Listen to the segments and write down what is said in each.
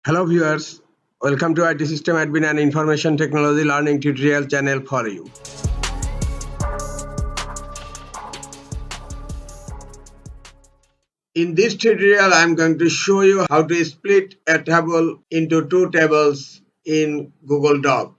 Hello viewers, welcome to IT System Admin and Information Technology Learning Tutorial channel for you. In this tutorial, I am going to show you how to split a table into two tables in Google Doc.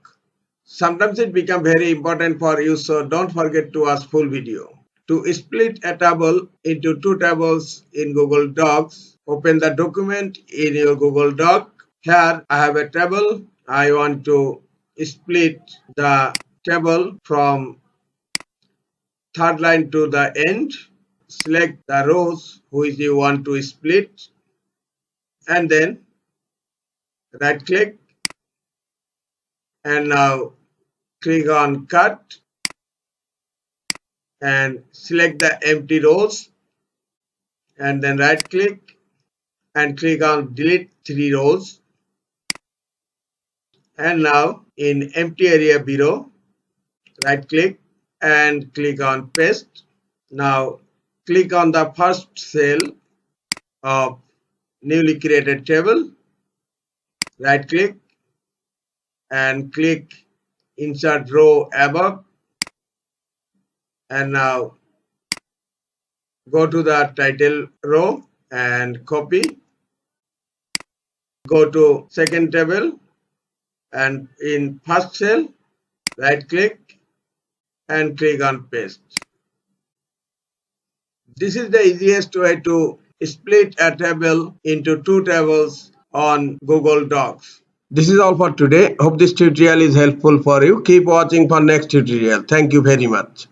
Sometimes it becomes very important for you, so don't forget to watch full video. To split a table into two tables in Google Docs, open the document in your Google Doc. Here I have a table. I want to split the table from third line to the end. Select the rows which you want to split and then right click and now click on cut and select the empty rows and then right click and click on delete 3 rows. And now in empty area below, right click and click on paste. Now click on the first cell of newly created table, right click and click insert row above, and now go to the title row and copy, go to second table and in first cell right click and click on paste. This is the easiest way to split a table into two tables on Google Docs. This is all for today. Hope this tutorial is helpful for you. Keep watching for next tutorial. Thank you very much.